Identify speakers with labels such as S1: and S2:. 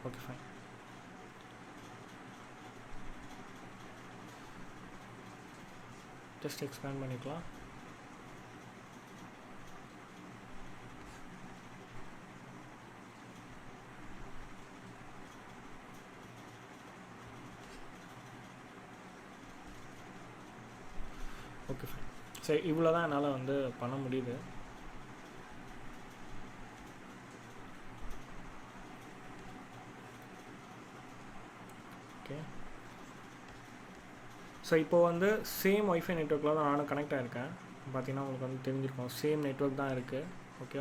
S1: Okay fine. Just expand பண்ணிக்கலாம். Okay fine. சரி, இவ்வளோ தான் என்னால் வந்து பண்ண முடியுது. ஓகே. ஸோ இப்போ வந்து சேம் ஒய்ஃபை நெட்ஒர்க்கில் தான் நானும் கனெக்ட் ஆகிருக்கேன். பார்த்தீங்கன்னா உங்களுக்கு வந்து தெரிஞ்சிருக்கும், சேம் நெட்ஒர்க் தான் இருக்குது. ஓகே.